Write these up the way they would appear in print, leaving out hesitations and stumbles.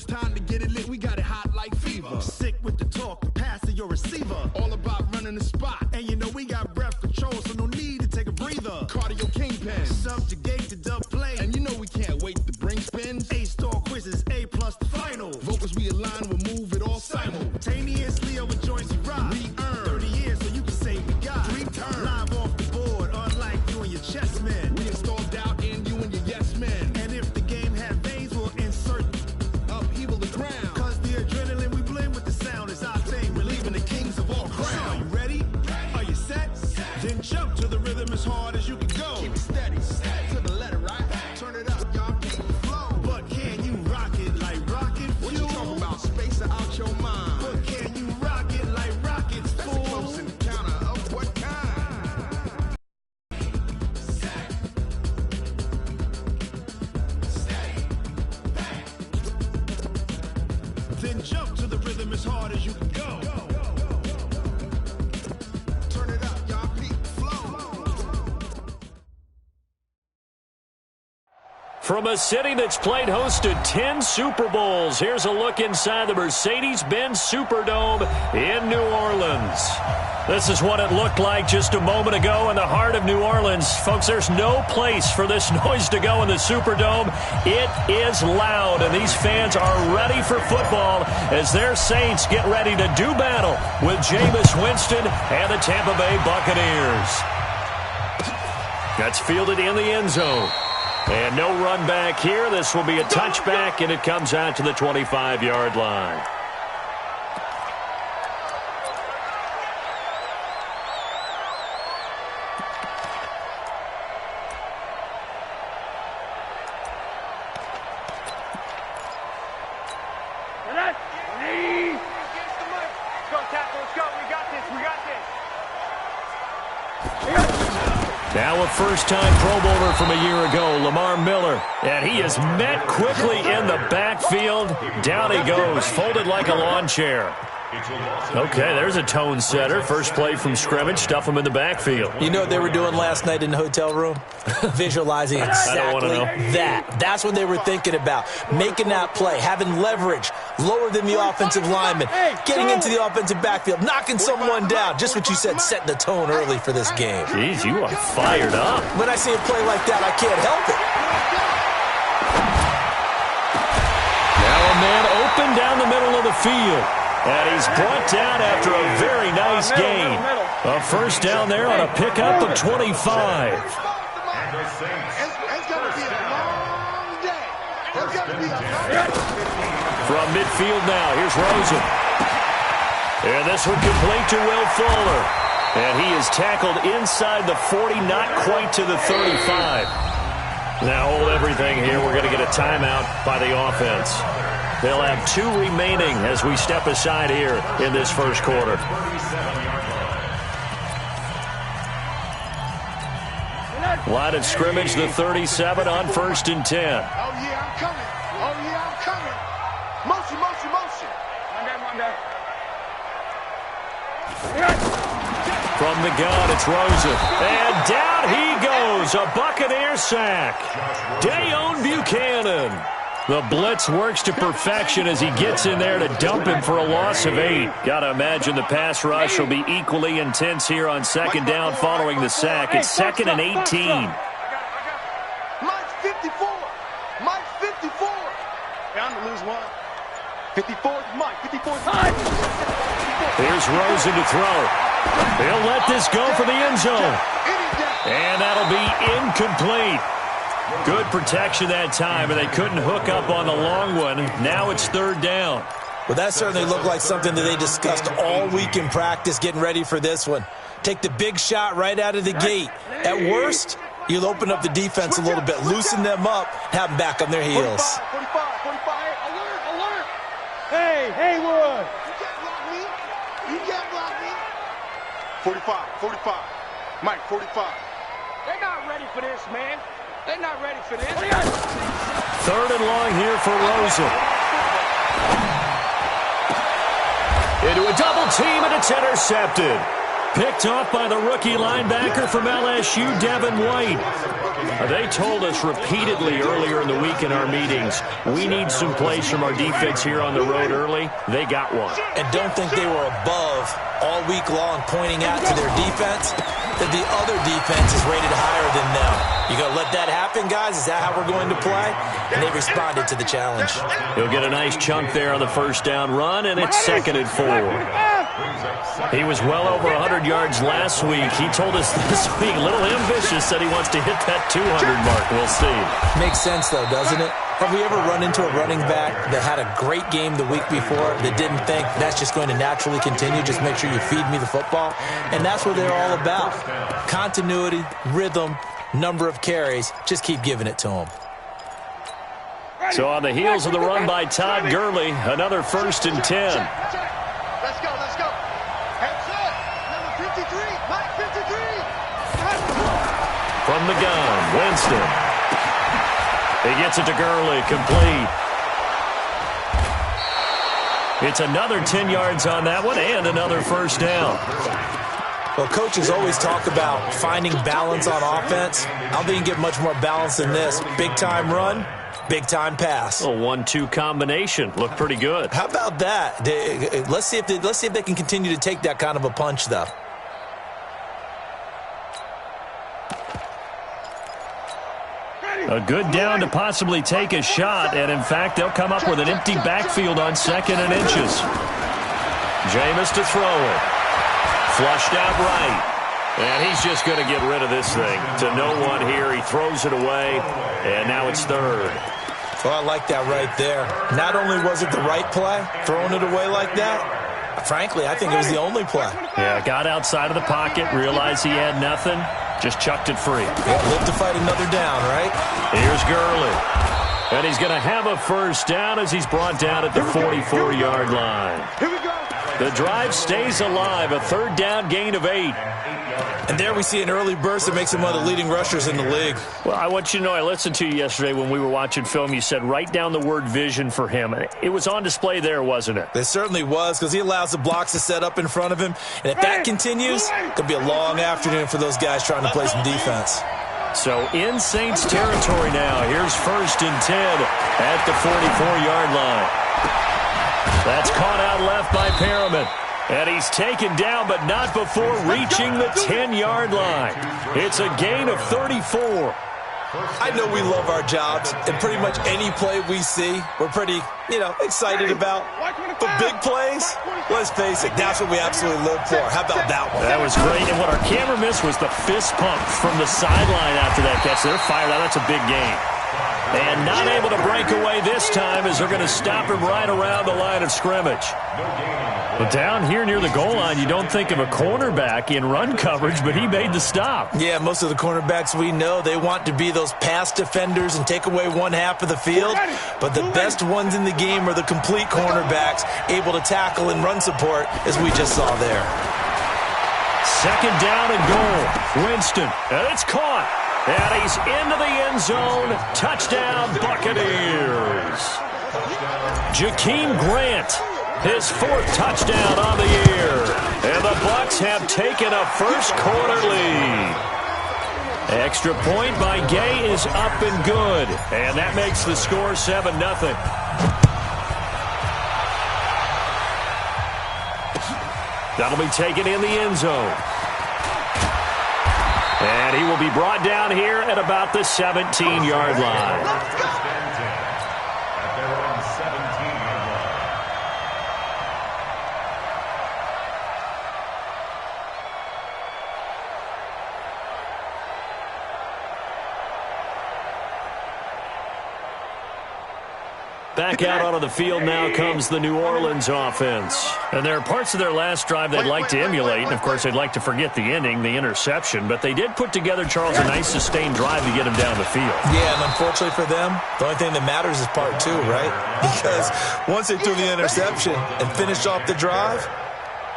it's time to get it lit, we got it hot like fever. Sick with the talk, the pass of your receiver. All about running the spot. And you know we got breath control, so no need to take a breather. Cardio kingpin, subjugate to dub play. And you know we can't wait to bring spins. A-star quizzes, A+ the final. Vocals we align, we'll move it all simultaneously over joints we rock. We earn 30 years so you can say we got 3 turns. Live off the board, unlike you and your chess men. We install doubt in you and your yes men. And if the game had veins, we'll insert upheaval the ground. Cause the adrenaline we blend with the sound is our thing. We're leaving the kings of all crowns. So are you ready? Are you set? Then jump to the rhythm as hard as you can go. Keep it steady, to the letter, right? Turn it up, y'all, keep the flow. But can you rock it like rocket fuel? What you talking about? Space out your mind. But can you rock it like rockets, fool? That's a close encounter of what kind? Then jump to the rhythm as hard as you can go. Turn it up, y'all, keep the flow. From a city that's played host to 10 Super Bowls, here's a look inside the Mercedes-Benz Superdome in New Orleans. This is what it looked like just a moment ago in the heart of New Orleans. Folks, there's no place for this noise to go in the Superdome. It is loud, and these fans are ready for football as their Saints get ready to do battle with Jameis Winston and the Tampa Bay Buccaneers. That's fielded in the end zone. And no run back here. This will be a touchback, and it comes out to the 25-yard line. Now a first-time Pro Bowler from a year ago, Lamar Miller. And he is met quickly in the backfield. Down he goes, folded like a lawn chair. Okay, there's a tone setter. First play from scrimmage, stuff him in the backfield. You know what they were doing last night in the hotel room? Visualizing exactly that. That's what they were thinking about. Making that play, having leverage, lower than the offensive lineman, getting into the offensive backfield, knocking someone down. Just what you said, setting the tone early for this game. Jeez, you are fired up. When I see a play like that, I can't help it. Now a man open down the middle of the field. And he's brought down after a very nice gain. A first down there on a pickup of 25. It's going to be a long day. It's going to be a long day. From midfield now, here's Rosen. And this one complete to Will Fuller. And he is tackled inside the 40, not quite to the 35. Now hold everything here. We're going to get a timeout by the offense. They'll have 2 remaining as we step aside here in this first quarter. Line of scrimmage, the 37 on 1st and 10. Oh, yeah, I'm coming. Oh, yeah, I'm coming. Motion, motion, motion. From the gun, it's Rosen. And down he goes. A Buccaneer sack. Dayon Buchanan. The blitz works to perfection as he gets in there to dump him for a loss of 8. Got to imagine the pass rush will be equally intense here on second down following the sack. It's 2nd and 18. Mike's 54. Mike's 54. Yeah, I'm going to lose one. 54 is Mike. 54 is Mike. Here's Rosen to throw. He'll let this go for the end zone. And that'll be incomplete. Good protection that time, and they couldn't hook up on the long one. Now it's 3rd down. Well, that certainly looked like something that they discussed all week in practice, getting ready for this one. Take the big shot right out of the gate. At worst, you'll open up the defense a little bit, loosen them up, have them back on their heels. 45, 45. Alert, alert. Hey, Haywood. You can't block me. You can't block me. 45, 45. Mike, 45. They're not ready for this, man. They're not ready for this. 3rd and long here for Rosen. Into a double team, and it's intercepted. Picked off by the rookie linebacker from LSU, Devin White. They told us repeatedly earlier in the week in our meetings, we need some plays from our defense here on the road early. They got one. And don't think they were above all week long pointing out to their defense that the other defense is rated higher than them. You going to let that happen, guys? Is that how we're going to play? And they responded to the challenge. He'll get a nice chunk there on the first down run, and it's 2nd and 4. He was well over 100 yards last week. He told us this week, a little ambitious, said he wants to hit that 200 mark. We'll see. Makes sense, though, doesn't it? Have we ever run into a running back that had a great game the week before that didn't think that's just going to naturally continue? Just make sure you feed me the football. And that's what they're all about. Continuity, rhythm, number of carries. Just keep giving it to them. So on the heels of the run by Todd Gurley, another 1st and 10. Let's go, let's go. Heads up. Number 53, Mike 53. From the gun, Winston. He gets it to Gurley, complete. It's another 10 yards on that one and another 1st down. Well, coaches always talk about finding balance on offense. I don't think you get much more balance than this. Big-time run, big-time pass. A 1-2 combination. Looked pretty good. How about that? Let's see if they can continue to take that kind of a punch, though. A good down to possibly take a shot, and in fact, they'll come up with an empty backfield on 2nd and inches. Jameis to throw it. Flushed out right. And he's just going to get rid of this thing. To no one here. He throws it away, and now it's 3rd. Well, I like that right there. Not only was it the right play, throwing it away like that, frankly, I think it was the only play. Yeah, got outside of the pocket, realized he had nothing, just chucked it free. Yeah, live to fight another down, right? Here's Gurley. And he's going to have a 1st down as he's brought down at the 44-yard line. Here we go. The drive stays alive, a 3rd down gain of 8. And there we see an early burst that makes him one of the leading rushers in the league. Well, I want you to know, I listened to you yesterday when we were watching film. You said write down the word vision for him. It was on display there, wasn't it? It certainly was, because he allows the blocks to set up in front of him. And if that continues, it could be a long afternoon for those guys trying to play some defense. So in Saints territory now. Here's 1st and 10 at the 44-yard line. That's caught out left by Perriman. And he's taken down, but not before reaching the 10-yard line. It's a gain of 34. I know we love our jobs, and pretty much any play we see, we're pretty, excited about. But big plays, let's face it, that's what we absolutely live for. How about that one? That was great, and what our camera missed was the fist pump from the sideline after that catch. They're fired out. That's a big gain. And not able to break away this time as they're going to stop him right around the line of scrimmage. But down here near the goal line, you don't think of a cornerback in run coverage, but he made the stop. Yeah, most of the cornerbacks we know, they want to be those pass defenders and take away one half of the field. But the best ones in the game are the complete cornerbacks, able to tackle and run support, as we just saw there. 2nd down and goal. Winston, and it's caught. And he's into the end zone. Touchdown, Buccaneers. Jakeem Grant, his 4th touchdown on the year. And the Bucs have taken a first-quarter lead. Extra point by Gay is up and good. And that makes the score 7-0. That'll be taken in the end zone. And he will be brought down here at about the 17-yard line. Back out onto the field now comes the New Orleans offense. And there are parts of their last drive they'd like to emulate. And, of course, they'd like to forget the ending, the interception. But they did put together, Charles, a nice sustained drive to get him down the field. Yeah, and unfortunately for them, the only thing that matters is part 2, right? Because once they threw the interception and finished off the drive,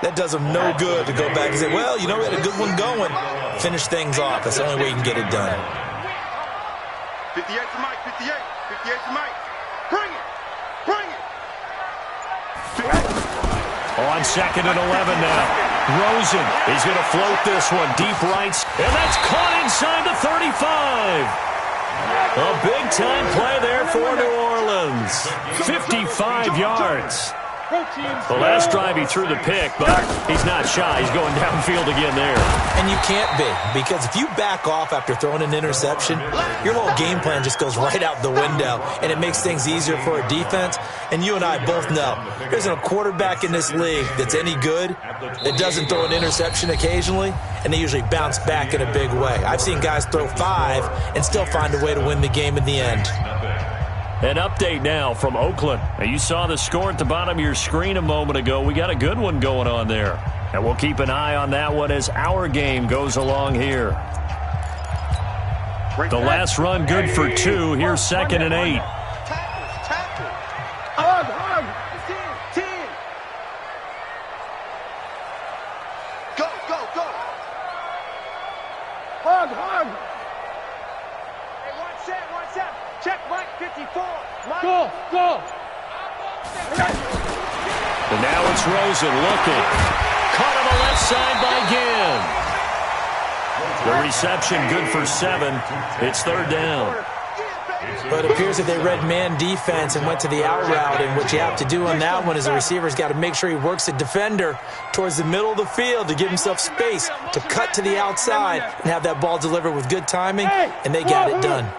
that does them no good to go back and say, well, we had a good one going. Finish things off. That's the only way you can get it done. 58 to Mike, 58. 58 to Mike. Bring it. Bring it. On 2nd and 11 now. Rosen, he's going to float this one deep right, and that's caught inside the 35. A big-time play there for New Orleans. 55 yards. The last drive he threw the pick, but he's not shy. He's going downfield again there. And you can't be, because if you back off after throwing an interception, your whole game plan just goes right out the window, and it makes things easier for a defense. And you and I both know there isn't a quarterback in this league that's any good that doesn't throw an interception occasionally, and they usually bounce back in a big way. I've seen guys throw 5 and still find a way to win the game in the end. An update now from Oakland. You saw the score at the bottom of your screen a moment ago. We got a good one going on there. And we'll keep an eye on that one as our game goes along here. The last run good for 2. Here's 2nd and 8. Go, go, go. Hug. Hey, one set. Check Mike 54. Mike. Go. And now it's Rosen looking. Caught on the left side by Ginn. The reception good for 7. It's 3rd down. But it appears that they read man defense and went to the out route, and what you have to do on that one is the receiver's got to make sure he works the defender towards the middle of the field to give himself space to cut to the outside and have that ball delivered with good timing, and they got it done.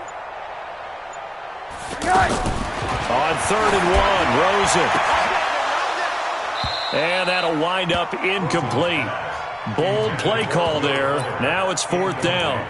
On 3rd and 1, Rosen. And that'll wind up incomplete. Bold play call there. Now it's 4th down.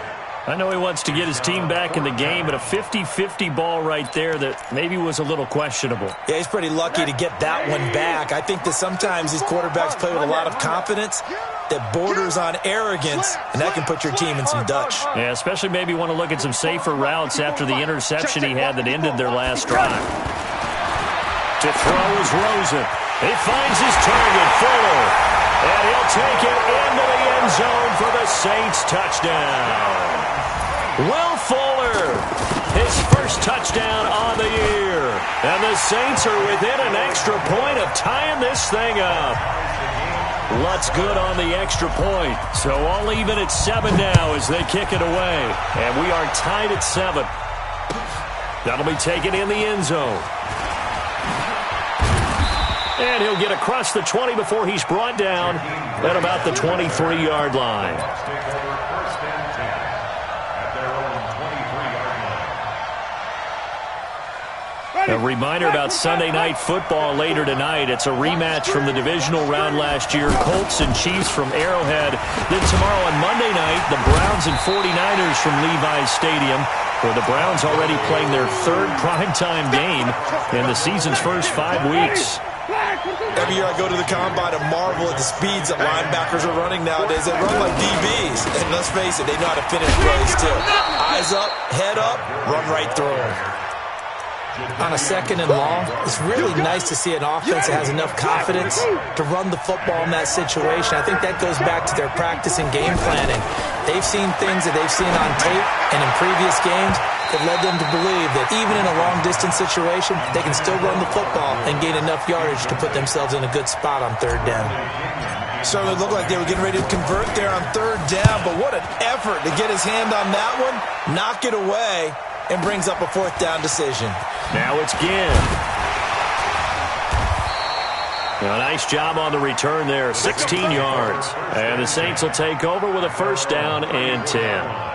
I know he wants to get his team back in the game, but a 50-50 ball right there that maybe was a little questionable. Yeah, he's pretty lucky to get that one back. I think that sometimes these quarterbacks play with a lot of confidence that borders on arrogance, and that can put your team in some Dutch. Yeah, especially maybe want to look at some safer routes after the interception he had that ended their last drive. To throw is Rosen. He finds his target, Fuller, and he'll take it into the end zone for the Saints touchdown. Will Fuller, his first touchdown on the year. And the Saints are within an extra point of tying this thing up. Lutz good on the extra point. So all even at 7 now as they kick it away. And we are tied at 7. That'll be taken in the end zone. And he'll get across the 20 before he's brought down at about the 23-yard line. A reminder about Sunday Night Football later tonight. It's a rematch from the divisional round last year. Colts and Chiefs from Arrowhead. Then tomorrow on Monday night, the Browns and 49ers from Levi's Stadium, where the Browns already playing their 3rd primetime game in the season's first 5 weeks. Every year I go to the combine and marvel at the speeds that linebackers are running nowadays. They run like DBs. And let's face it, they know how to finish plays too. Eyes up, head up, run right through them. On a 2nd and long, it's really nice to see an offense that has enough confidence to run the football in that situation. I think that goes back to their practice and game planning. They've seen things that they've seen on tape and in previous games that led them to believe that even in a long-distance situation, they can still run the football and gain enough yardage to put themselves in a good spot on 3rd down. Certainly looked like they were getting ready to convert there on 3rd down, but what an effort to get his hand on that one, knock it away, and brings up a 4th down decision. Now it's Ginn. A nice job on the return there, 16 yards. And the Saints will take over with a 1st down and 10.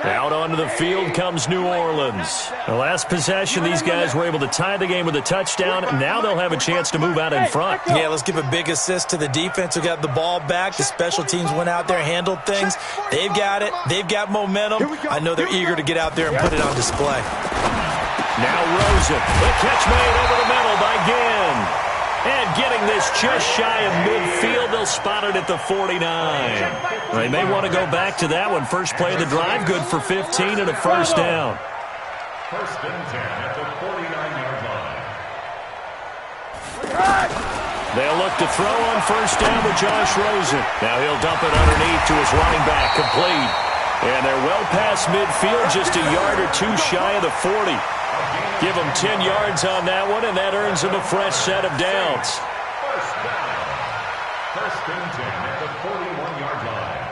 Out onto the field comes New Orleans. The last possession, these guys were able to tie the game with a touchdown. Now they'll have a chance to move out in front. Yeah, let's give a big assist to the defense who got the ball back. The special teams went out there, handled things. They've got it. They've got momentum. I know they're eager to get out there and put it on display. Now Rosen. The catch made over the middle by Ginn. And getting this just shy of midfield, they'll spot it at the 49. They may want to go back to that one. First play of the drive, good for 15 and a 1st down. 1st and 10 at the 49-yard line. They'll look to throw on 1st down with Josh Rosen. Now he'll dump it underneath to his running back, complete. And they're well past midfield, just a yard or 2 shy of the 40. Give him 10 yards on that one, and that earns him a fresh set of downs. First down. First and 10 at the 41-yard line.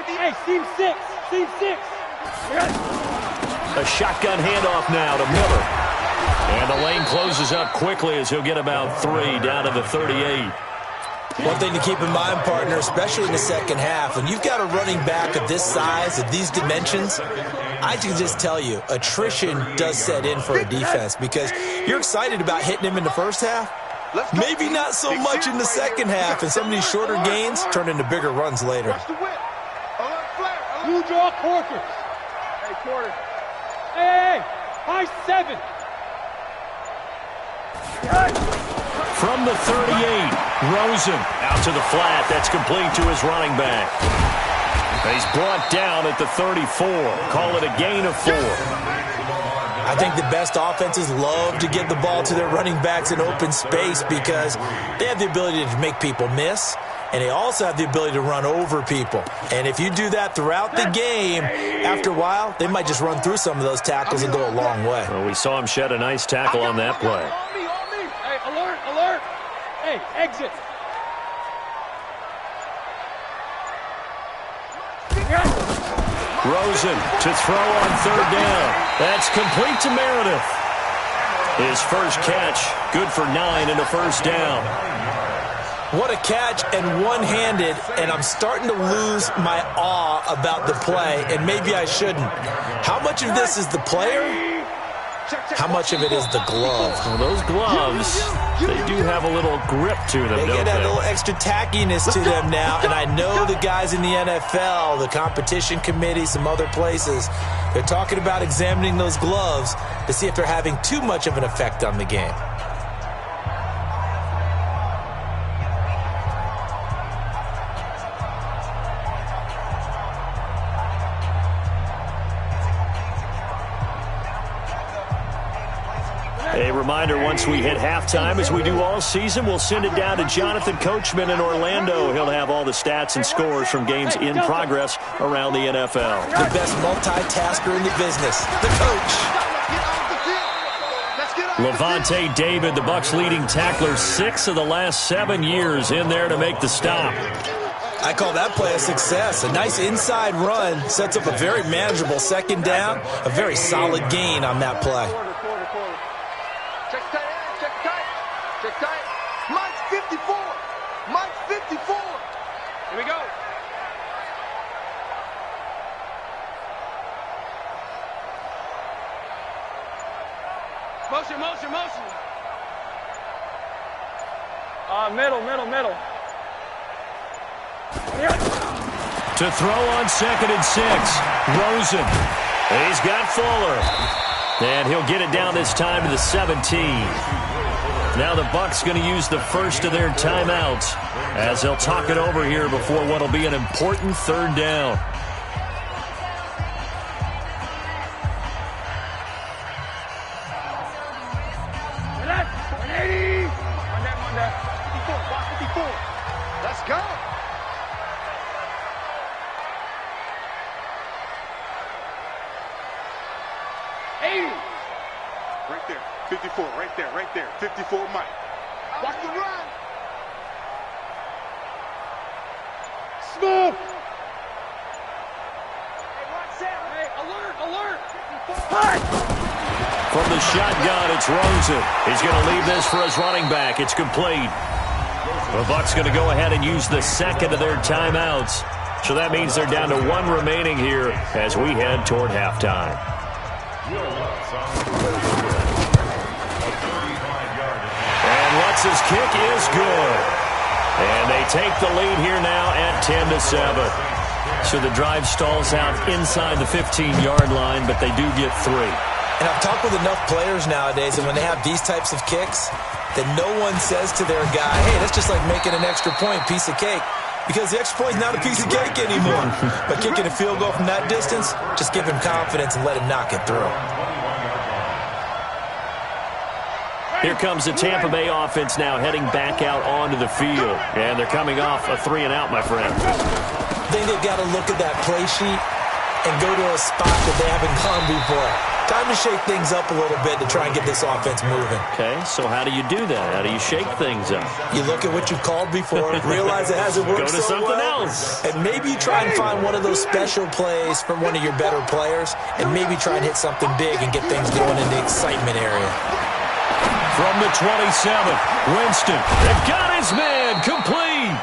Hey, seam 6. Seam 6. A shotgun handoff now to Miller. And the lane closes up quickly as he'll get about 3 down to the 38. One thing to keep in mind, partner, especially in the second half, when you've got a running back of this size, of these dimensions, I can just tell you, attrition does set in for a defense because you're excited about hitting him in the first half. Maybe not so much in the second half, and some of these shorter gains turn into bigger runs later. You draw quarters. Hey, quarter. Hey, high 7. From the 38, Rosen out to the flat. That's complete to his running back. He's brought down at the 34. Call it a gain of 4. I think the best offenses love to give the ball to their running backs in open space because they have the ability to make people miss, and they also have the ability to run over people. And if you do that throughout the game, after a while, they might just run through some of those tackles and go a long way. Well, we saw him shed a nice tackle on that play. Hey, alert, alert. Hey, exit. Rosen to throw on third down. That's complete to Meredith. His first catch, good for 9 and a first down. What a catch, and one-handed, and I'm starting to lose my awe about the play, and maybe I shouldn't. How much of this is the player? How much of it is the glove? Well, those gloves, they do have a little grip to them, They don't get that they? little extra tackiness to them now, and I know the guys in the NFL, the competition committee, some other places, they're talking about examining those gloves to see if they're having too much of an effect on the game. A reminder, once we hit halftime, as we do all season, we'll send it down to Jonathan Coachman in Orlando. He'll have all the stats and scores from games in progress around the NFL. The best multitasker in the business, the coach. Levante David, the Bucs' leading tackler, 6 of the last 7 years in there to make the stop. I call that play a success. A nice inside run sets up a very manageable second down, a very solid gain on that play. Check tight, check tight, check tight. Mike's 54. Mike's 54. Here we go. Motion, motion, motion. Middle, middle, middle. To throw on 2nd and 6, Rosen. He's got Fuller. And he'll get it down this time to the 17. Now the Bucs going to use the first of their timeouts as they'll talk it over here before what will be an important third down. Let's go. Right there, 54, right there, 54 Mike. Watch the run. Smoke. Hey, watch that. Hey, alert, alert. From the shotgun, it's Rosen. He's going to leave this for his running back. It's complete. The Bucs going to go ahead and use the second of their timeouts. So that means they're down to 1 remaining here as we head toward halftime. And Lutz's kick is good. And they take the lead here now at 10-7. So the drive stalls out inside the 15-yard line, but they do get 3. And I've talked with enough players nowadays, and when they have these types of kicks, that no one says to their guy, hey, that's just like making an extra point, piece of cake. Because the extra point is not a piece of cake anymore. But kicking a field goal from that distance, just give him confidence and let him knock it through. Here comes the Tampa Bay offense now heading back out onto the field. And they're coming off a 3-and-out, my friend. I think they've got to look at that play sheet and go to a spot that they haven't gone before. Time to shake things up a little bit to try and get this offense moving. Okay, so how do you do that? How do you shake things up? You look at what you've called before, realize it hasn't worked so well. Go to something else. And maybe you try and find one of those special plays from one of your better players, and maybe try and hit something big and get things going in the excitement area. From the 27th, Winston, they've got his man, complete.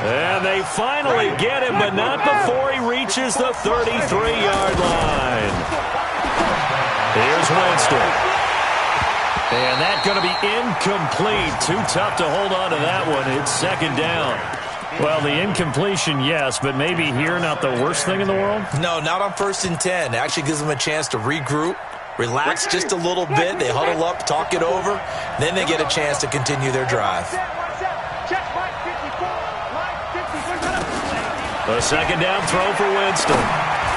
And they finally get him, but not before he reaches the 33-yard line. Here's Winston. And that's going to be incomplete. Too tough to hold on to that one. It's second down. Well, the incompletion, yes, but maybe here not the worst thing in the world? No, not on 1st and 10. It actually gives them a chance to regroup, relax just a little bit. They huddle up, talk it over. Then they get a chance to continue their drive. A second down throw for Winston.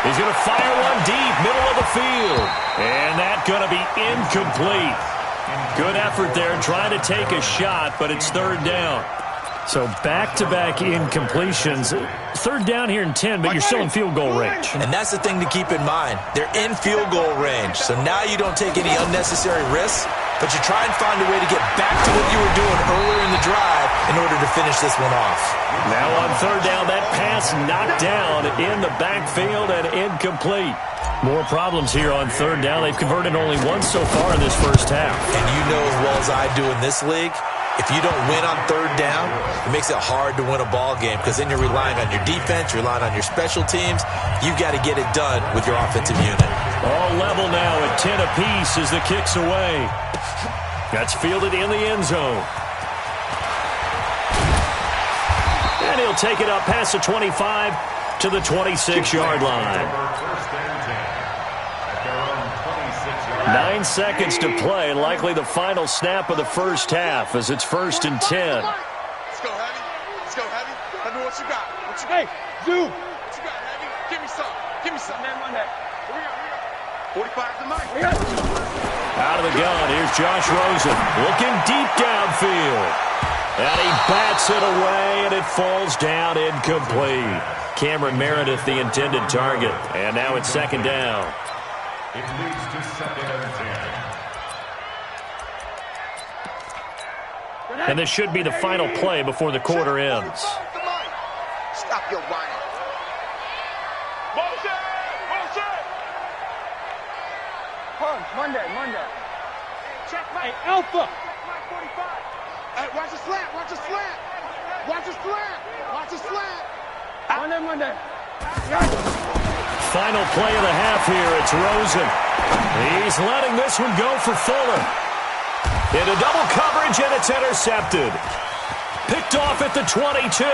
He's going to fire one deep, middle of the field. And that's going to be incomplete. Good effort there trying to take a shot, but it's third down. So back-to-back incompletions. Third down here in 10, but you're still in field goal range. And that's the thing to keep in mind. They're in field goal range. So now you don't take any unnecessary risks, but you try and find a way to get back to what you were doing earlier in the drive in order to finish this one off. Now on third down, that pass knocked down in the backfield and incomplete. More problems here on third down. They've converted only once so far in this first half. And you know as well as I do in this league, if you don't win on third down, it makes it hard to win a ball game because then you're relying on your defense, you're relying on your special teams. You've got to get it done with your offensive unit. All level now at 10 apiece as the kick's away. That's fielded in the end zone. And he'll take it up past the 25 to the 26-yard line. 9 seconds to play, likely the final snap of the first half as it's 1st and 10. Let's go, Heavy. Let's go, Heavy. Tell me what you got. What you got? Hey, Zoo. What you got, Heavy? Give me some. Give me some. Man, Monday. Here we go. 45 to Mike. Out of the gun, here's Josh Rosen looking deep downfield. And he bats it away, and it falls down incomplete. Cameron Meredith, the intended target. And now it's second down. It leads to 2nd and 10. And this should be the final play before the quarter ends. Stop your whining. Motion! Motion! Monday. Check Mike. Hey, Alpha. Mike 45. Hey, watch the slant. Watch the slant. Watch the slant. Watch the slant. Monday. Final play of the half here. It's Rosen. He's letting this one go for Fuller. Into double coverage, and it's intercepted. Picked off at the 22.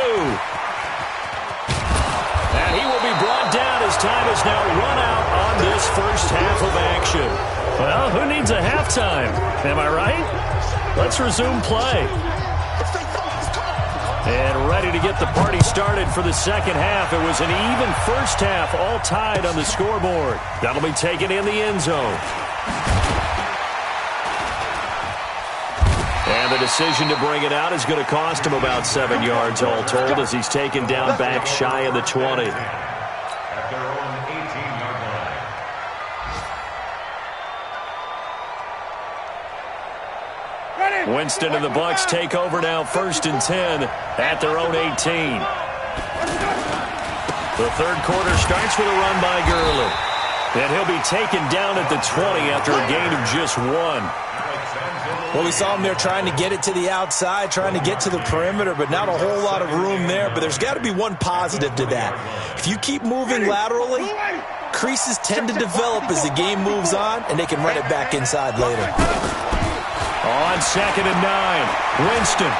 And he will be brought down as time is now run out on this first half of action. Well, who needs a halftime? Am I right? Let's resume play. And ready to get the party started for the second half. It was an even first half, all tied on the scoreboard. That'll be taken in the end zone. And the decision to bring it out is going to cost him about 7 yards all told as he's taken down back shy of the 20. At their own 18-yard line. Winston and the Bucs take over now, 1st and 10 at their own 18. The third quarter starts with a run by Gurley. And he'll be taken down at the 20 after a gain of just 1. Well, we saw him there trying to get it to the outside, trying to get to the perimeter, but not a whole lot of room there. But there's got to be one positive to that. If you keep moving laterally, creases tend to develop as the game moves on, and they can run it back inside later. On 2nd and 9, Winston.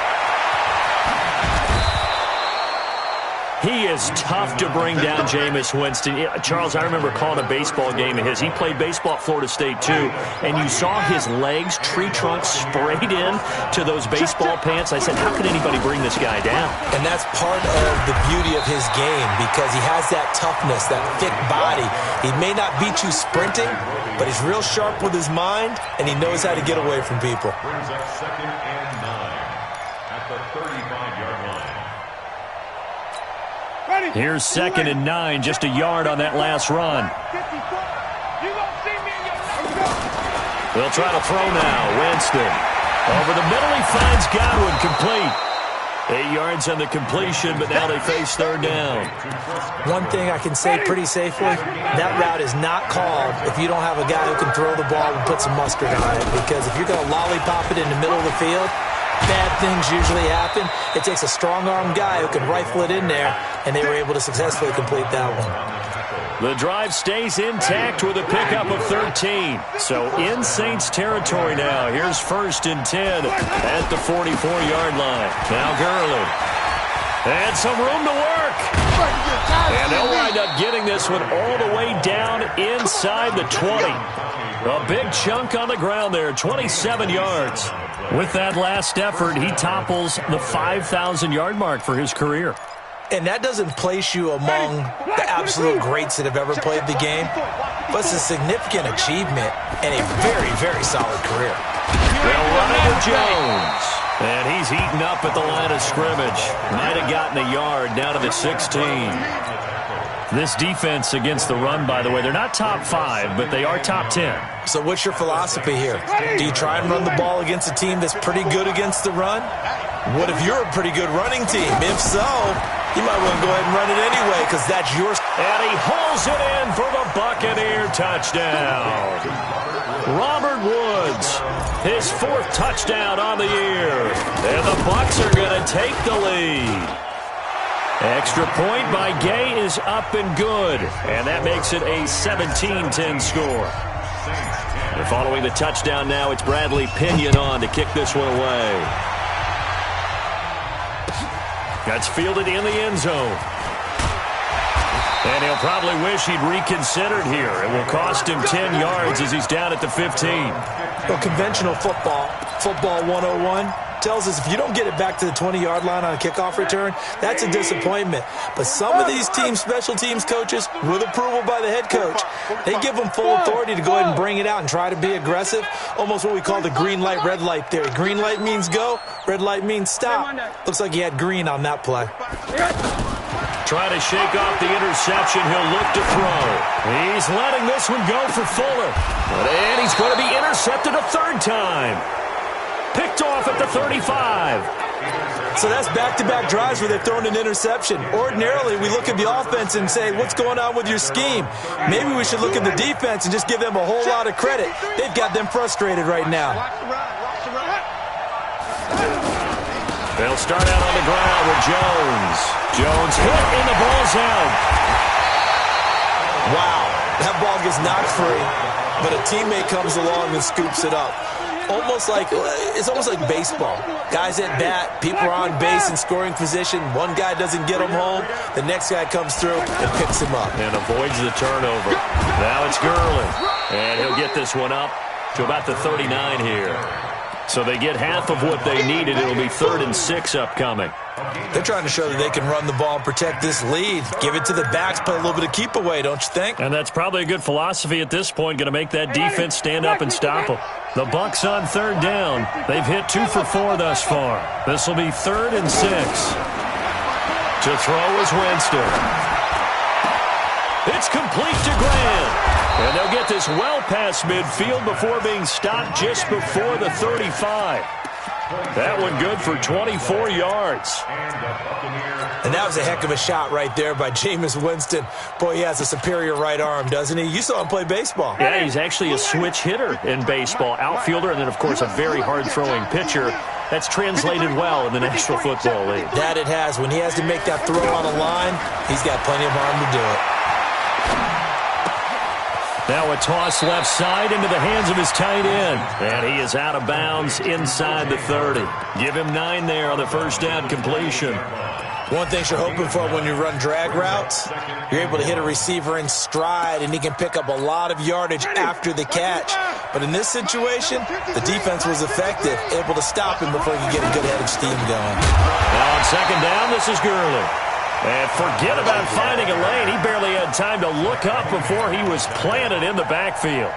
He is tough to bring down, Jameis Winston. Charles, I remember calling a baseball game of his. He played baseball at Florida State, too, and you saw his legs, tree trunks sprayed in to those baseball pants. I said, how can anybody bring this guy down? And that's part of the beauty of his game because he has that toughness, that thick body. He may not beat you sprinting, but he's real sharp with his mind, and he knows how to get away from people. Brings up 2nd and 9 at the 35-yard line. Here's 2nd and 9, just a yard on that last run. They'll try to throw now. Winston. Over the middle, he finds Godwin, complete. 8 yards on the completion, but now they face 3rd down. One thing I can say pretty safely, that route is not called if you don't have a guy who can throw the ball and put some mustard on it. Because if you're going to lollipop it in the middle of the field, bad things usually happen. It takes a strong-arm guy who can rifle it in there, and they were able to successfully complete that one. The drive stays intact with a pickup of 13. So in Saints territory now. Here's 1st and 10 at the 44-yard line. Now Gurley. And some room to work. And they'll wind up getting this one all the way down inside the 20. A big chunk on the ground there, 27 yards. With that last effort, he topples the 5,000-yard mark for his career. And that doesn't place you among the absolute greats that have ever played the game, but it's a significant achievement and a very, very solid career. They'll run it with Jones. And he's eaten up at the line of scrimmage. Might have gotten a yard down to the 16. This defense against the run, by the way, they're not top 5, but they are top 10. So what's your philosophy here? Do you try and run the ball against a team that's pretty good against the run? What if you're a pretty good running team? If so, you might want to go ahead and run it anyway because that's yours. And he hauls it in for the Buccaneer touchdown. Robert Woods, his 4th touchdown on the year. And the Bucs are going to take the lead. Extra point by Gay is up and good. And that makes it a 17-10 score. And following the touchdown now, it's Bradley Pinion on to kick this one away. That's fielded in the end zone. And he'll probably wish he'd reconsidered here. It will cost him 10 yards as he's down at the 15. Well, conventional football 101, tells us if you don't get it back to the 20-yard line on a kickoff return, that's a disappointment. But some of these teams, special teams coaches, with approval by the head coach, they give them full authority to go ahead and bring it out and try to be aggressive, almost what we call the green light, red light theory. Green light means go, red light means stop. Looks like he had green on that play. Trying to shake off the interception. He'll look to throw. He's letting this one go for Fuller. And he's going to be intercepted a 3rd time. Picked off at the 35. So that's back-to-back drives where they've thrown an interception. Ordinarily, we look at the offense and say, what's going on with your scheme? Maybe we should look at the defense and just give them a whole lot of credit. They've got them frustrated right now. They'll start out on the ground with Jones. Jones hit and the ball's out. Wow, that ball gets knocked free, but a teammate comes along and scoops it up. It's almost like baseball. Guys at bat, people are on base in scoring position. One guy doesn't get him home. The next guy comes through and picks him up. And avoids the turnover. Now it's Gurley. And he'll get this one up to about the 39 here. So they get half of what they needed. It'll be 3rd and 6 upcoming. They're trying to show that they can run the ball and protect this lead. Give it to the backs, play a little bit of keep away, don't you think? And that's probably a good philosophy at this point, going to make that defense stand up and stop them. The Bucs on 3rd down. They've hit 2 for 4 thus far. This will be 3rd and 6. To throw is Winston. It's complete to Grant. And they'll get this well past midfield before being stopped just before the 35. That one good for 24 yards. And that was a heck of a shot right there by Jameis Winston. Boy, he has a superior right arm, doesn't he? You saw him play baseball. Yeah, he's actually a switch hitter in baseball. Outfielder, and then, of course, a very hard-throwing pitcher. That's translated well in the National Football League. That it has. When he has to make that throw on a line, he's got plenty of arm to do it. Now a toss left side into the hands of his tight end. And he is out of bounds inside the 30. Give him 9 there on the 1st down completion. One thing you're hoping for when you run drag routes, you're able to hit a receiver in stride, and he can pick up a lot of yardage after the catch. But in this situation, the defense was effective, able to stop him before he could get a good head of steam going. Now on second down, this is Gurley. And forget about finding a lane. He barely had time to look up before he was planted in the backfield.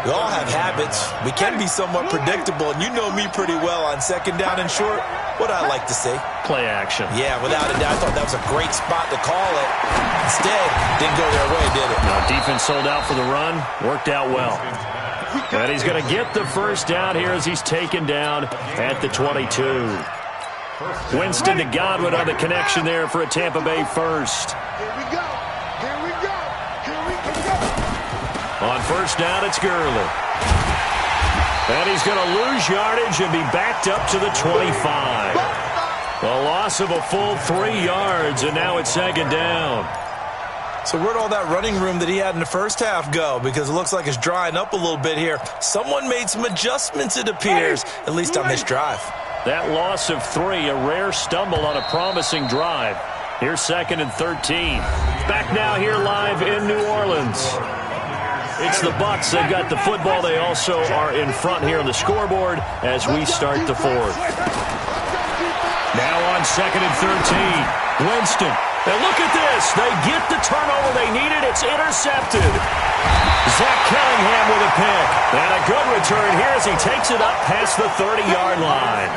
We all have habits. We can be somewhat predictable, and you know me pretty well on second down and short. What I like to see. Play action. Yeah, without a doubt. I thought that was a great spot to call it. Instead, didn't go their way, did it? Now, defense sold out for the run. Worked out well. And he's going to get the first down here as he's taken down at the 22. Winston to Godwin on the connection there for a Tampa Bay first. Here we go. Here we go. Here we go. On first down, it's Gurley. And he's going to lose yardage and be backed up to the 25. A loss of a full 3 yards, and now it's second down. So where'd all that running room that he had in the first half go? Because it looks like it's drying up a little bit here. Someone made some adjustments, it appears, at least on this drive. That loss of 3, a rare stumble on a promising drive. Here's second and 13. Back now here live in New Orleans. It's the Bucs. They've got the football. They also are in front here on the scoreboard as we start the fourth. Now on second and 13. Winston. And look at this. They get the turnover they needed. It's intercepted. Zach Cunningham with a pick. And a good return here as he takes it up past the 30-yard line.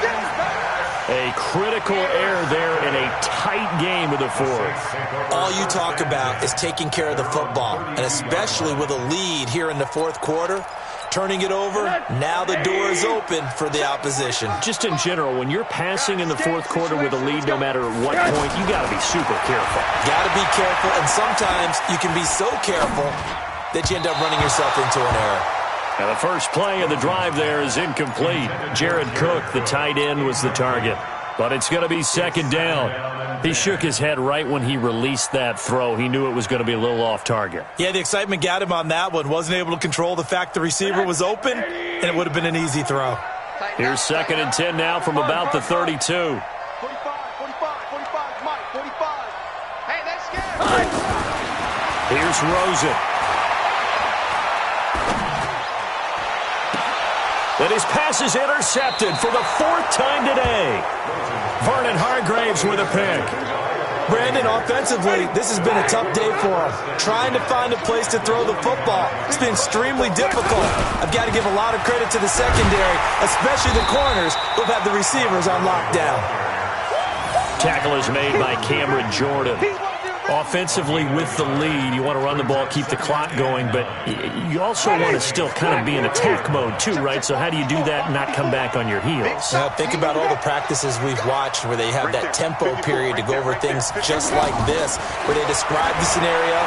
A critical error there in a tight game of the fourth. All you talk about is taking care of the football, and especially with a lead here in the fourth quarter, turning it over, now the door is open for the opposition. Just in general, when you're passing in the fourth quarter with a lead, no matter what point, you got to be super careful. Got to be careful, and sometimes you can be so careful that you end up running yourself into an error. Now the first play of the drive there is incomplete. Jared Cook, the tight end, was the target. But it's going to be second down. He shook his head right when he released that throw. He knew it was going to be a little off target. Yeah, the excitement got him on that one. Wasn't able to control the fact the receiver was open, and it would have been an easy throw. Here's second and 10 now from about the 32. 45, Mike, 45. Hey, that's scared. Here's Rosen. And his pass is intercepted for the 4th time today. Vernon Hargraves with a pick. Brandon, offensively, this has been a tough day for him. Trying to find a place to throw the football. It's been extremely difficult. I've got to give a lot of credit to the secondary, especially the corners who've had the receivers on lockdown. Tackle is made by Cameron Jordan. Offensively, with the lead, you want to run the ball, keep the clock going, but you also want to still kind of be in attack mode too, right? So how do you do that and not come back on your heels? Now, think about all the practices we've watched where they have that tempo period to go over things just like this, where they describe the scenario,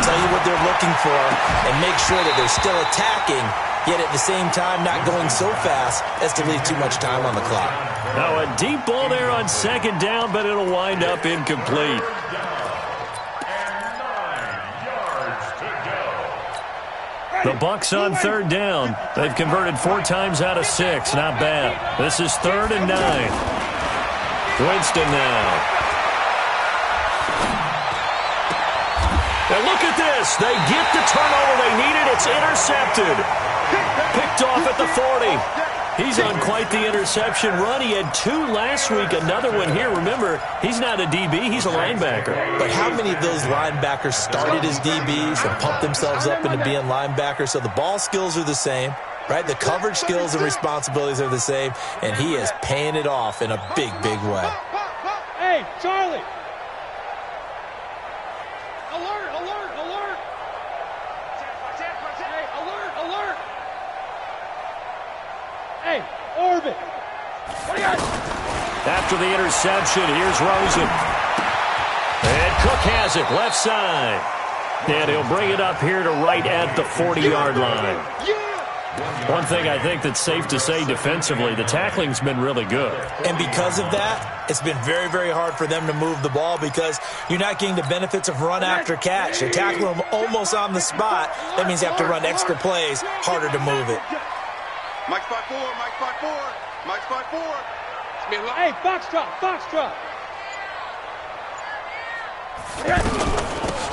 tell you what they're looking for, and make sure that they're still attacking, yet at the same time not going so fast as to leave too much time on the clock. Now a deep ball there on second down, but it'll wind up incomplete. The Bucs on third down. They've converted 4 times out of 6. Not bad. This is 3rd and 9. Winston now. And look at this. They get the turnover they needed. It's intercepted. Picked off at the 40. He's on quite the interception run. He had 2 last week, another one here. Remember, he's not a DB, he's a linebacker. But how many of those linebackers started as DBs and pumped themselves up into being linebackers? So the ball skills are the same, right? The coverage skills and responsibilities are the same, and he is paying it off in a big, big way. Hey, Charlie! Alert, alert, alert! Hey, alert, alert! Hey, Orbit! What do you got? After the interception, here's Rosen. And Cook has it, left side. And he'll bring it up here to right at the 40-yard line. One thing I think that's safe to say defensively, the tackling's been really good. And because of that, it's been very, very hard for them to move the ball because you're not getting the benefits of run after catch. They're tackling them almost on the spot. That means you have to run extra plays, harder to move it. Mike's 5-4, Mike's 5-4, Mike's 5-4. Hey, Foxtrot, Foxtrot.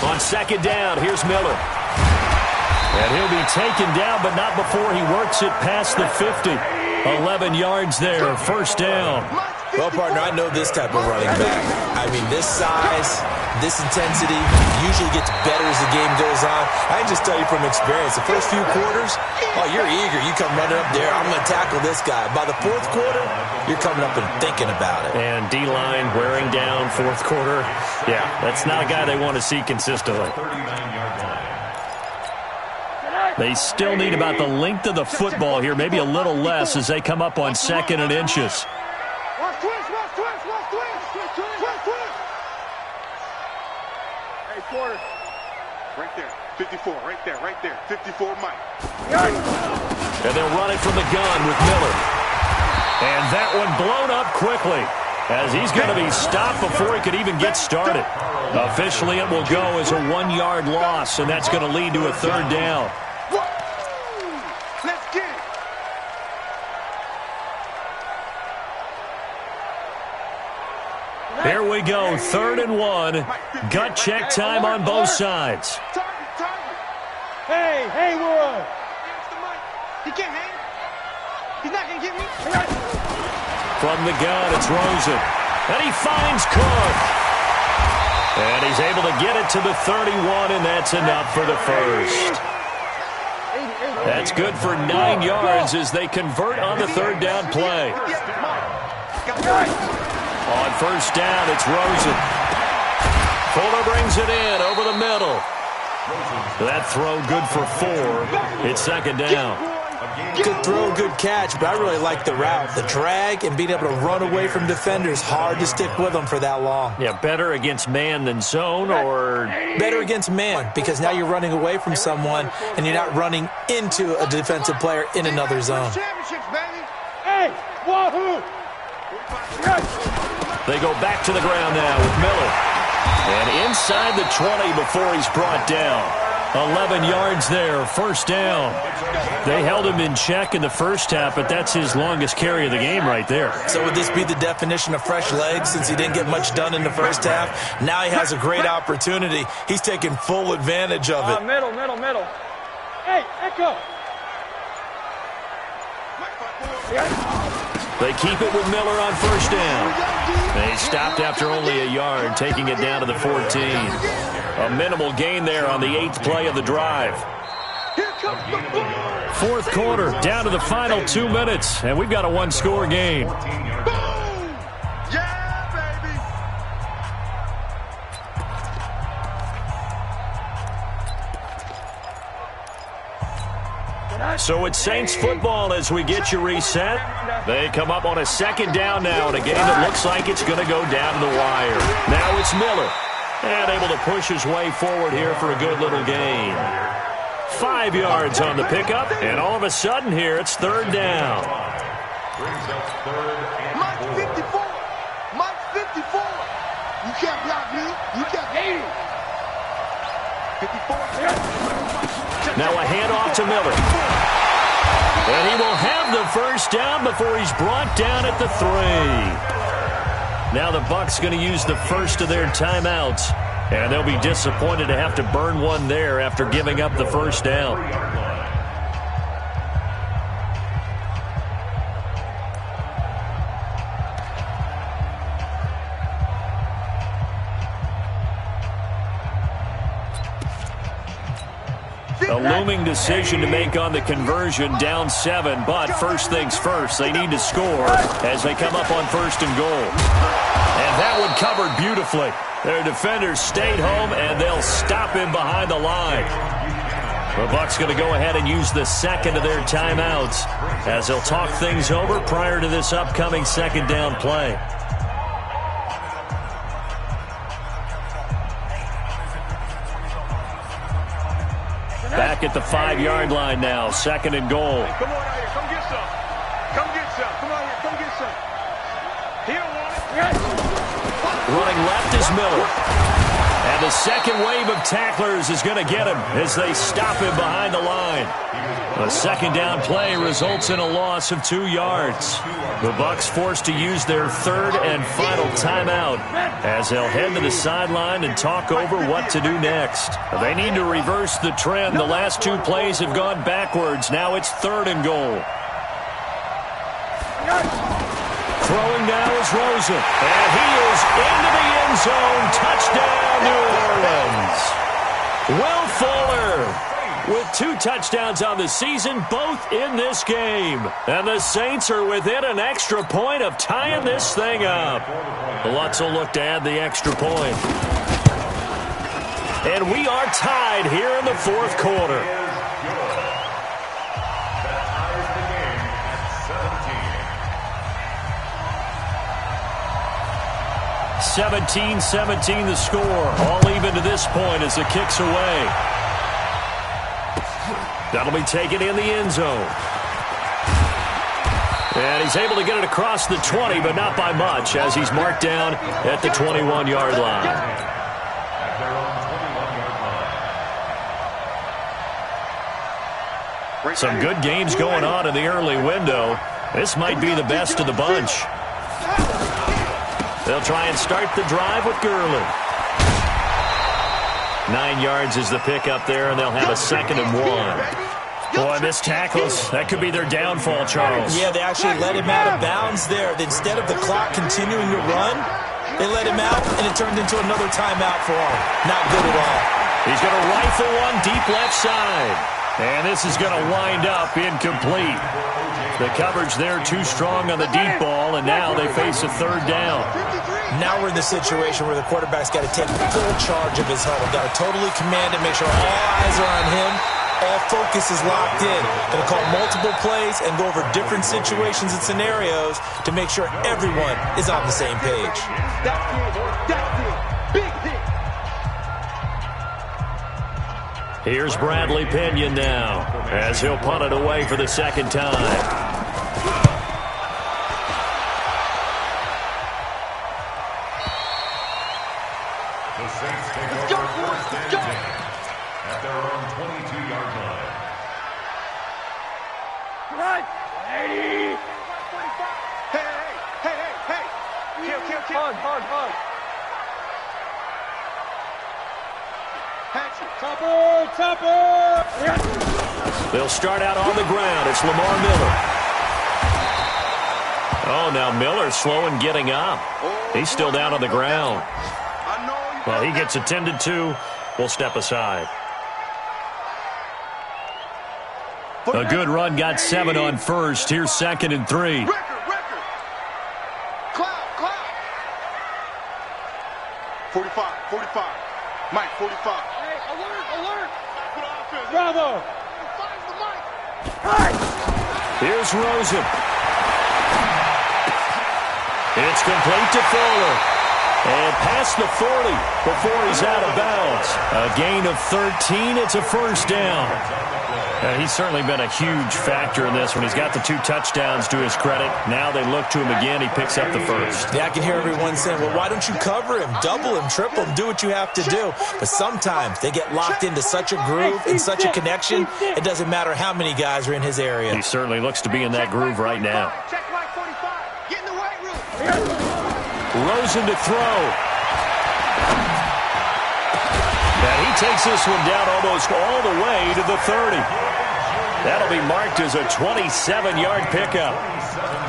On second down, here's Miller. And he'll be taken down, but not before he works it past the 50. 11 yards there, first down. Well, partner, I know this type of running back. I mean, this size, this intensity usually gets better as the game goes on. I can just tell you from experience, the first few quarters, oh, you're eager. You come running up there, I'm going to tackle this guy. By the fourth quarter, you're coming up and thinking about it. And D-line wearing down fourth quarter. Yeah, that's not a guy they want to see consistently. They still need about the length of the football here, maybe a little less as they come up on second and inches. Watch twist. Hey, quarter. Right there. 54, right there. 54, Mike. And they'll run it from the gun with Miller. And that one blown up quickly as he's going to be stopped before he could even get started. Officially, it will go as a 1-yard loss, and that's going to lead to a third down. Let's get it. Here we go, 3rd and 1. Gut check time on both sides. Target. Hey, we're on. He can't hang. He's not going to get me. From the gun, it's Rosen. And he finds Cook. And he's able to get it to the 31, and that's enough for the first. That's good for 9 yards as they convert on the third down play. On first down, it's Rosen. Fuller brings it in over the middle. That throw good for 4. It's second down. Good throw, good catch, but I really like the route. The drag and being able to run away from defenders, hard to stick with them for that long. Yeah, better against man than zone, or better against man, because now you're running away from someone and you're not running into a defensive player in another zone. Hey, wahoo! They go back to the ground now with Miller. And inside the 20 before he's brought down. 11 yards there, first down. They held him in check in the first half, but that's his longest carry of the game right there. So would this be the definition of fresh legs since he didn't get much done in the first half? Now he has a great opportunity. He's taking full advantage of it. Middle. Hey, Echo. They keep it with Miller on first down. They stopped after only a yard, taking it down to the 14. A minimal gain there on the 8th play of the drive. Fourth quarter, down to the final 2 minutes, and we've got a 1-score game. So it's Saints football as we get you reset. They come up on a second down now in a game that looks like it's going to go down to the wire. Now it's Miller, and able to push his way forward here for a good little gain. 5 yards on the pickup, and all of a sudden here it's third down. Mike 54. Mike 54. You can't block me. You can't hate it. 54. Now a handoff to Miller. And he will have the first down before he's brought down at the 3. Now the Bucs going to use the first of their timeouts. And they'll be disappointed to have to burn one there after giving up the first down. A looming decision to make on the conversion, down 7, but first things first, they need to score as they come up on first and goal. And that one covered beautifully. Their defenders stayed home, and they'll stop him behind the line. The Bucs going to go ahead and use the second of their timeouts as they'll talk things over prior to this upcoming second down play. Back at the 5-yard line now, second and goal. Hey, come on out here, come get some. Come get some. Come on here, come get some. He don't want it. Running left is Miller. And the the second wave of tacklers is going to get him as they stop him behind the line. A second down play results in a loss of 2 yards. The Bucs forced to use their third and final timeout as they'll head to the sideline and talk over what to do next. They need to reverse the trend. The last 2 plays have gone backwards. Now it's 3rd and goal. Throwing now is Rosen, and he is into the end zone. Touchdown, New Orleans. Will Fuller with 2 touchdowns on the season, both in this game. And the Saints are within an extra point of tying this thing up. The Lutz will look to add the extra point. And we are tied here in the 4th quarter. 17-17 the score. All even to this point as the kick's away. That'll be taken in the end zone. And he's able to get it across the 20, but not by much, as he's marked down at the 21-yard line. Some good games going on in the early window. This might be the best of the bunch. They'll try and start the drive with Gurley. 9 yards is the pickup there, and they'll have a 2nd and 1. Boy, missed tackles. That could be their downfall, Charles. Yeah, they actually let him out of bounds there. Instead of the clock continuing to run, they let him out, and it turned into another timeout for him. Not good at all. He's going to rifle one deep left side. And this is going to wind up incomplete. The coverage there too strong on the deep ball, and now they face a 3rd down. Now we're in the situation where the quarterback's got to take full charge of his huddle. Got to totally command it, make sure all eyes are on him. All focus is locked in. Going to call multiple plays and go over different situations and scenarios to make sure everyone is on the same page. That's it. Big hit. Here's Bradley Pinion now as he'll punt it away for the 2nd time. The Saints take over first and 10 at their own 22-yard line. Right. Hey. Kill. Hard. Topper. They'll start out on the ground. It's Lamar Miller. Oh, now Miller's slow in getting up. He's still down on the ground. Well, he gets attended to. We'll step aside. A good run got 7 on first. Here's 2nd and 3. Record. Cloud. 45. Mike, 45. Hey, alert. Bravo. Here's Rosen. It's complete to Fuller. And past the 40 before he's out of bounds. A gain of 13. It's a 1st down. He's certainly been a huge factor in this one. He's got the 2 touchdowns to his credit. Now they look to him again. He picks up the 1st. Yeah, I can hear everyone saying, well, why don't you cover him, double him, triple him, do what you have to do. But sometimes they get locked into such a groove and such a connection, it doesn't matter how many guys are in his area. He certainly looks to be in that groove right now. Check Mike 45. Get in the weight room. Rosen to throw. And he takes this one down almost all the way to the 30. That'll be marked as a 27-yard pickup.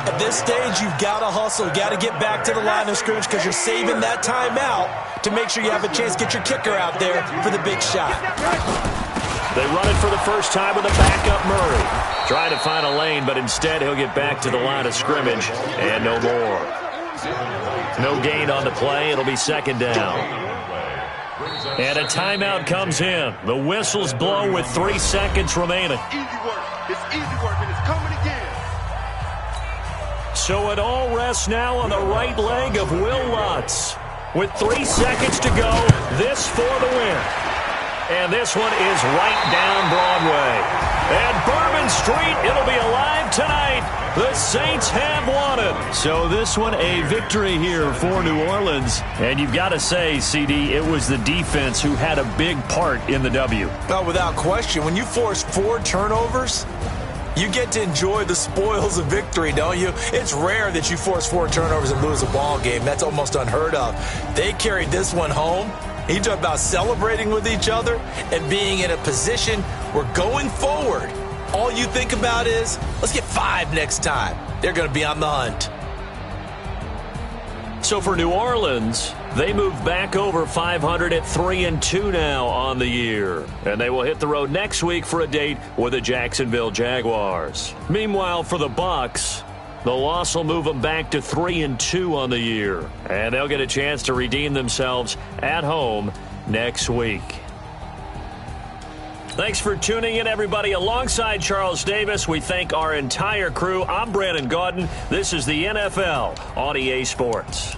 At this stage, you've got to hustle. You've got to get back to the line of scrimmage because you're saving that timeout to make sure you have a chance to get your kicker out there for the big shot. They run it for the first time with a backup Murray. Trying to find a lane, but instead he'll get back to the line of scrimmage and no more. No gain on the play. It'll be 2nd down. And a timeout comes in. The whistles blow with 3 seconds remaining. It's easy work, and it's coming again. So it all rests now on the right leg of Will Lutz. With 3 seconds to go, this for the win. And this one is right down Broadway. At Bourbon Street, it'll be alive tonight. The Saints have won it. So this one, a victory here for New Orleans. And you've got to say, CD, it was the defense who had a big part in the W. Well, without question, when you force 4 turnovers, you get to enjoy the spoils of victory, don't you? It's rare that you force 4 turnovers and lose a ball game. That's almost unheard of. They carried this one home. You talk about celebrating with each other and being in a position where going forward, all you think about is, let's get 5 next time. They're going to be on the hunt. So for New Orleans, they move back over 500 at 3-2 now on the year. And they will hit the road next week for a date with the Jacksonville Jaguars. Meanwhile, for the Bucs, the loss will move them back to 3-2 on the year. And they'll get a chance to redeem themselves at home next week. Thanks for tuning in, everybody. Alongside Charles Davis, we thank our entire crew. I'm Brandon Gaudin. This is the NFL on EA Sports.